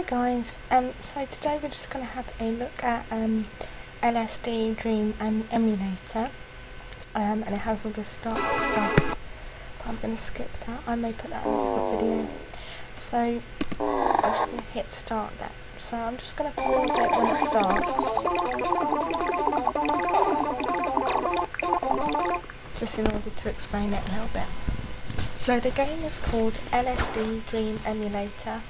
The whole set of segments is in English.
Hi guys, so today we're just going to have a look at LSD Dream Emulator, and it has all this stuff, but I'm going to skip that. I may put that in a different video. So I'm just going to hit start there. So I'm just going to pause it when it starts, just in order to explain it a little bit. So the game is called LSD Dream Emulator,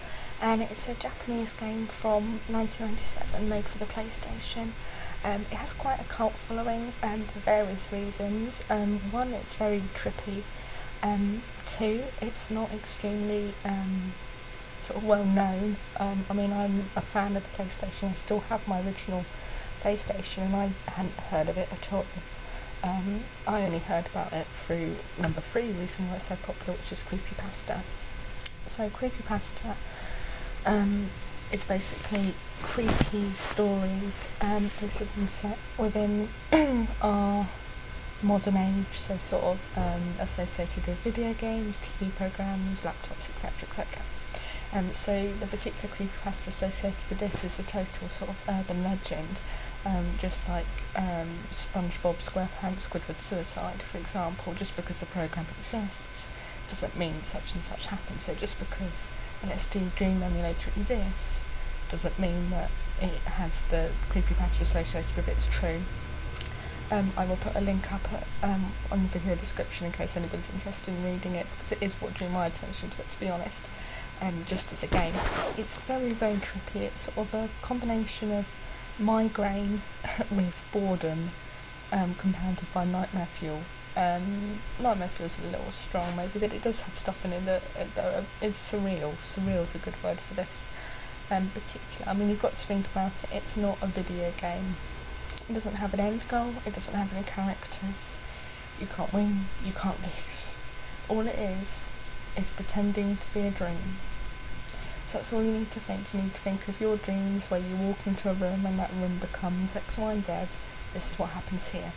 and it's a Japanese game from 1997 made for the PlayStation. It has quite a cult following for various reasons. One, it's very trippy. Two, it's not extremely sort of well known. I mean, I'm a fan of the PlayStation. I still have my original PlayStation and I hadn't heard of it at all. I only heard about it through number 3 reason why it's so popular, which is creepypasta. So creepypasta is basically creepy stories, most of them set within our modern age, so sort of associated with video games, TV programs, laptops, etc, etc. So the particular creepypasta associated with this is a total sort of urban legend, just like SpongeBob SquarePants Squidward suicide, for example. Just because the program exists doesn't mean such and such happened. So just because LSD Dream Emulator exists doesn't mean that it has the creepypasta associated with it's true. I will put a link up on the video description in case anybody's interested in reading it, because it is what drew my attention to it, to be honest. Just as a game, it's very, very trippy. It's sort of a combination of migraine with boredom, compounded by nightmare fuel. Nightmare fuel's a little strong maybe, but it does have stuff in it that is surreal. Surreal's a good word for this. Particular. I mean, you've got to think about it. It's not a video game. It doesn't have an end goal. It doesn't have any characters. You can't win. You can't lose. All it is pretending to be a dream. So that's all you need to think. You need to think of your dreams where you walk into a room and that room becomes X, Y and Z. This is what happens here.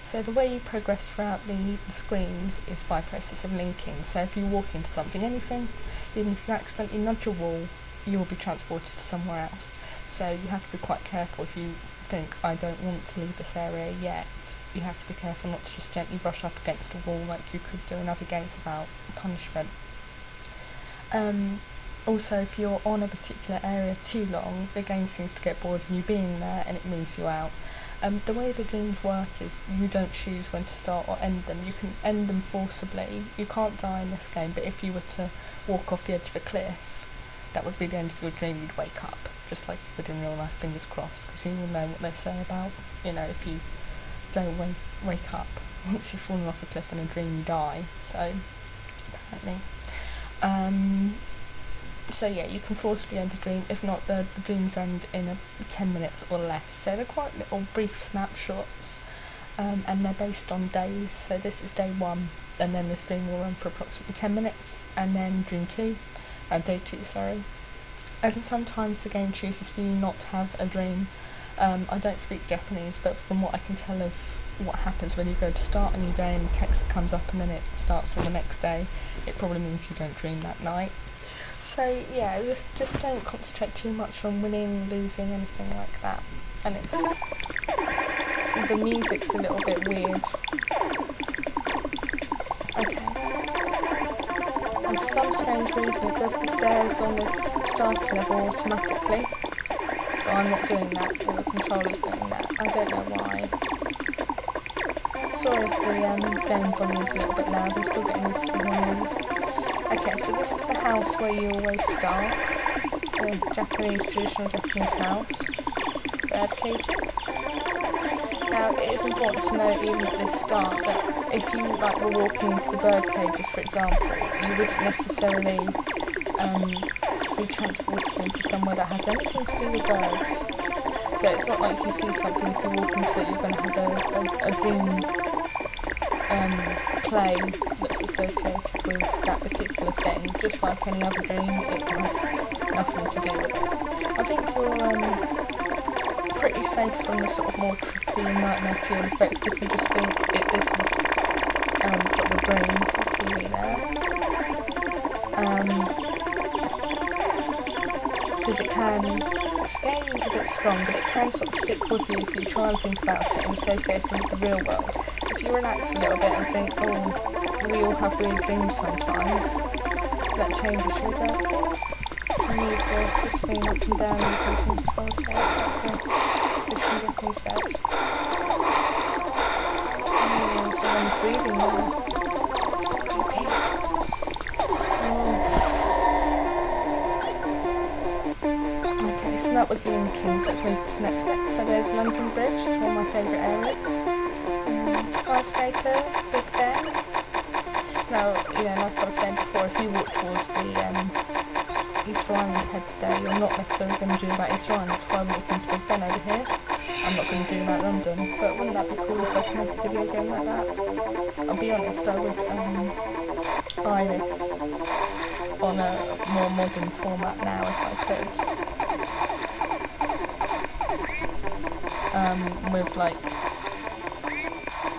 So the way you progress throughout the screens is by process of linking. So if you walk into something, anything, even if you accidentally nudge a wall, you will be transported to somewhere else. So you have to be quite careful. If you think, I don't want to leave this area yet, you have to be careful not to just gently brush up against a wall like you could do in other games about punishment. Also, if you're on a particular area too long, the game seems to get bored of you being there and it moves you out. The way the dreams work is you don't choose when to start or end them. You can end them forcibly. You can't die in this game, but if you were to walk off the edge of a cliff, that would be the end of your dream. You'd wake up, just like you would in real life, fingers crossed, because you will know what they say about, you know, if you don't wake up once you've fallen off a cliff in a dream, you die. So apparently, so yeah, you can forcibly end a dream. If not, the dreams end in 10 minutes or less. So they're quite little brief snapshots, and they're based on days. So this is day 1, and then this dream will run for approximately 10 minutes, and then dream 2, day 2, sorry. And sometimes the game chooses for you not to have a dream. I don't speak Japanese, but from what I can tell of what happens when you go to start a new day and the text that comes up and then it starts on the next day, it probably means you don't dream that night. So yeah, just don't concentrate too much on winning, losing, anything like that. And the music's a little bit weird. Okay. And for some strange reason it does the stairs on this start level automatically. So I'm not doing that, or the controller's doing that. I don't know why. Sorry if the game volume's a little bit loud, I'm still getting used to the volumes. Okay, so this is the house where you always start. It's a traditional Japanese house. Bird cages. Now, it is important to note, even at this start, that if you were walking into the bird cages, for example, you wouldn't necessarily be transported into somewhere that has anything to do with birds. So it's not like if you see something, if you walk into it, you're going to have a dream play that's associated with that particular thing. Just like any other dream, it has nothing to do with it. I think you're pretty safe from the sort of more trippy nightmare fuel effects if you just think this is sort of a dream. There's the TV there. because it can scare you is a bit strong, but it can sort of stick with you if you try and think about it and associate it with the real world. If you relax a little bit and think, oh, we all have weird dreams sometimes, that changes. Should we go here? Move the screen up and down using some controls here. That's the position of his bed. Oh, someone's breathing there. It's a bit creepy. Okay, so that was the Inn Kings. Let's move to the next bit. So there's London Bridge, it's one of my favourite areas. Skyscraper, Big Ben. Now, like I was saying before, if you walk towards the Easter Island heads there, you're not necessarily going to dream about Easter Island. If I walk into Big Ben over here, I'm not going to dream about London. But wouldn't that be cool if I could make a video game like that? I'll be honest, I would buy this on a more modern format now if I could. With like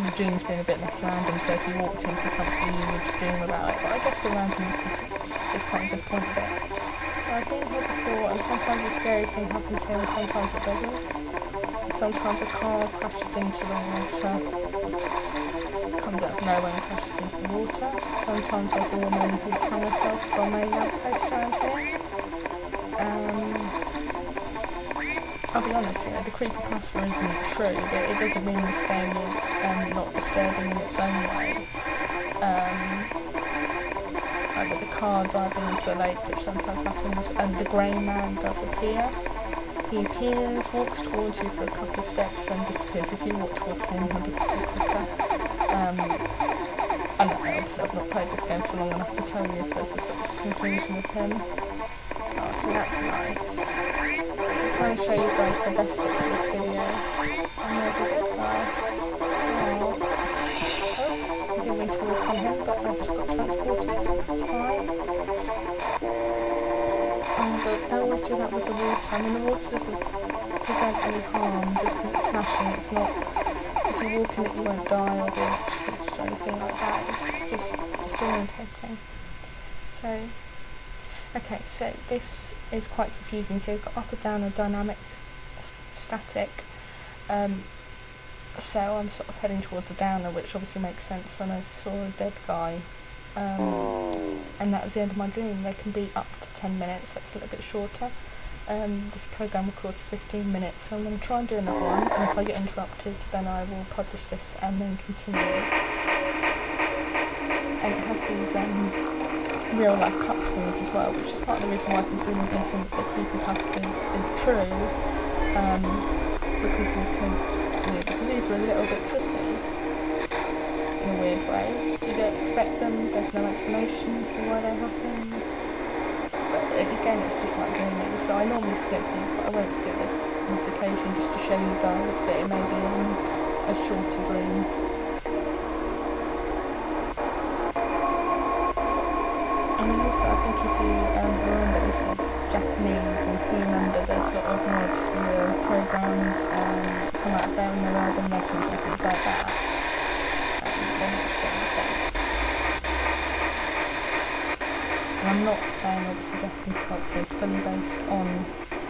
the dreams being a bit less random, so if you walked into something you would dream about it. But I guess the randomness is quite a good point of it. So I've been here before, and sometimes a scary thing happens here and sometimes it doesn't. Sometimes a car crashes into the water, comes out of nowhere and crashes into the water. Sometimes there's a woman who's hung herself from a lamppost around here. I'll be honest, the creepypasta isn't true, but it doesn't mean this game is not disturbing in its own way. Like with the car driving into a lake, which sometimes happens, and the grey man does appear. He appears, walks towards you for a couple of steps, then disappears. If you walk towards him, he'll disappear quicker. I don't know, obviously I've not played this game for long enough to tell you if there's a sort of conclusion with him. Oh, so that's nice. I'm trying to show you guys the best bits of this video. And there's a dead guy. Oh, I didn't mean to walk on him, but I just got transported. It's fine. But I always do that with the water. I mean, the water doesn't present any harm just because it's splashing. It's not, if you walk in it you won't die or be electrocuted or anything like that. It's just disorientating. So, okay, so this is quite confusing. So you've got up or down or dynamic, static. So I'm sort of heading towards the downer, which obviously makes sense when I saw a dead guy. And that was the end of my dream. They can be up to 10 minutes, so it's a little bit shorter. This program recorded for 15 minutes, so I'm going to try and do another one, and if I get interrupted then I will publish this and then continue. And it has these real life cut screens as well, which is part of the reason why I continue thinking that creepypasta is true, because because these were a little bit trippy in a weird way. You don't expect them, there's no explanation for why they happen, but again it's just like dreaming, so I normally skip these, but I won't skip this occasion just to show you guys, but it may be a shorter dream. And also I think if you remember this is Japanese, and if you remember the sort of more obscure programs come out there in their urban legends and things like that, then it's getting sense. And I'm not saying obviously Japanese culture is fully based on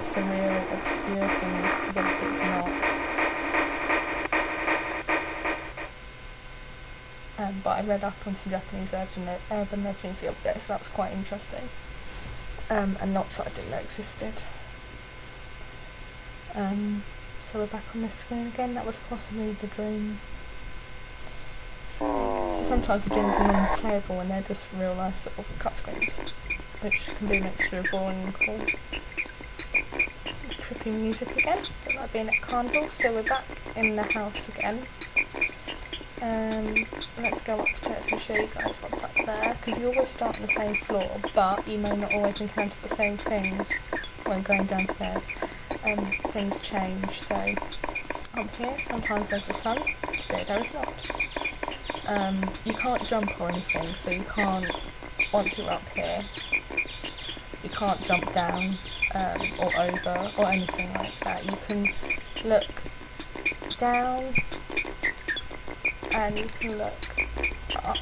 surreal, obscure things, because obviously it's not. But I read up on some Japanese urban legends the other day, so that was quite interesting. And not that I didn't know existed. So we're back on this screen again. That was possibly the dream. So sometimes the dreams are non-playable and they're just real life sort of cut screens, which can be a mixture of boring and cool. Trippy music again, a bit like being at carnival. So we're back in the house again. Let's go upstairs and show you guys what's up there, because you always start on the same floor, but you may not always encounter the same things when going downstairs. Things change, so up here sometimes there's the sun, today there is not. You can't jump or anything, so you can't, once you're up here, you can't jump down or over or anything like that. You can look down and you can look up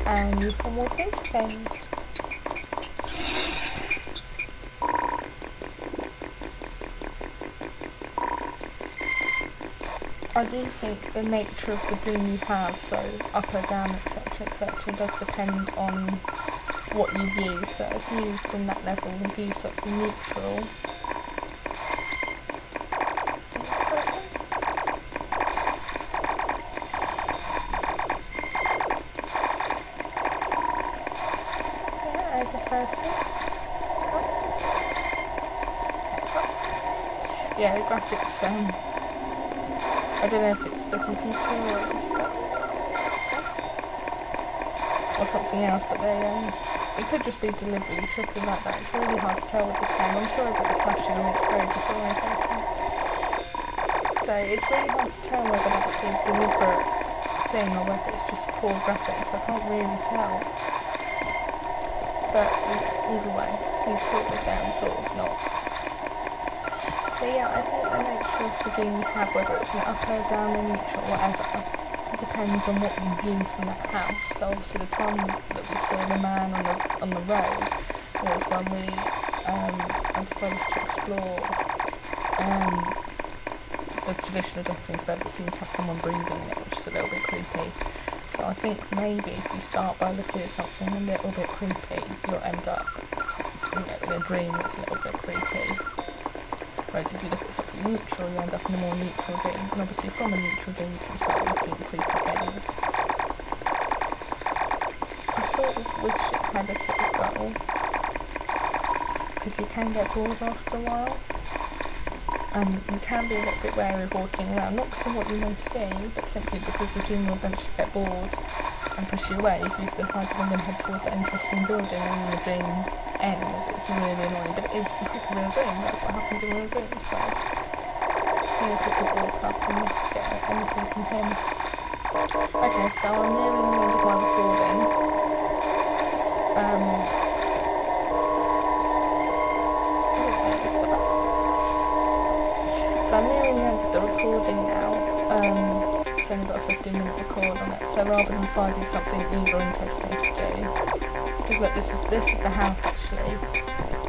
and you can walk into things. I do think the nature of the dream you have, so up or down, etc., etc., does depend on what you view. So if you, from that level, view something neutral, yeah, as a person, yeah, the graphics, I don't know if it's the computer or just or something else, but it could just be deliberately trippy like that. It's really hard to tell with this game. I'm sorry about the flashing, it's very disorientating. So it's really hard to tell whether that's a deliberate thing or whether it's just poor graphics. I can't really tell. But either way, he's sort of there and sort of not. So yeah, I think the nature of the dream you have, whether it's an up or down or neutral or whatever, it depends on what you view from that house. So obviously the time that we saw the man on the road was when I decided to explore the traditional Japanese bed that seemed to have someone breathing in it, which is a little bit creepy. So I think maybe if you start by looking at something a little bit creepy, you'll end up in a dream that's a little bit creepy. Whereas if you look at something neutral, you end up in a more neutral dream. And obviously from a neutral dream you can start looking at creepy things. I sort of wish it had a sort of goal, because you can get bored after a while. And you can be a little bit wary of walking around, not because of what you may see, but simply because the dream will eventually get bored and push you away if you've decided I'm going to head towards that interesting building and the dream ends. It's really annoying, but it is like a real dream. That's what happens in real dreams. So see if we could walk up and get anything from him. Okay, so I'm nearing the end of my recording. So I'm nearing the end of the recording now. It's only got a 15-minute record on it, so rather than finding something uber interesting to do, because look, this is the house actually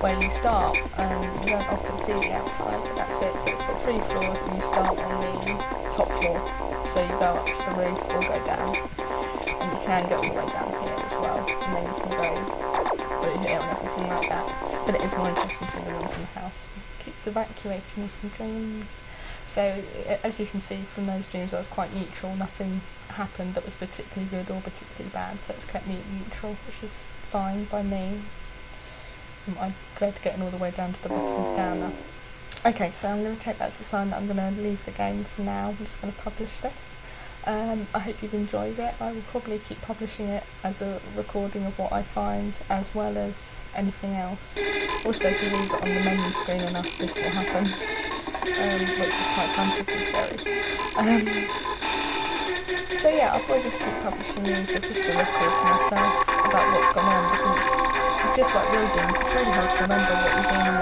where you start. You don't often see the outside, but that's it. So it's got 3 floors, and you start on the top floor. So you go up to the roof or go down, and you can go all the way down here as well, and then you can go through here and everything like that. But it is more interesting to the rooms in the house. It keeps evacuating me from dreams. So, as you can see from those dreams, I was quite neutral. Nothing happened that was particularly good or particularly bad, so it's kept me neutral, which is fine by me. I dread getting all the way down to the bottom of the downer. Okay, so I'm going to take that as a sign that I'm going to leave the game for now. I'm just going to publish this. I hope you've enjoyed it. I will probably keep publishing it as a recording of what I find, as well as anything else. Also, if you leave it on the menu screen enough, this will happen. Which is quite frantic and scary. So yeah, I'll probably just keep publishing these as just a record for myself about what's gone on, because just like real dreams, it's really hard to remember what you're doing in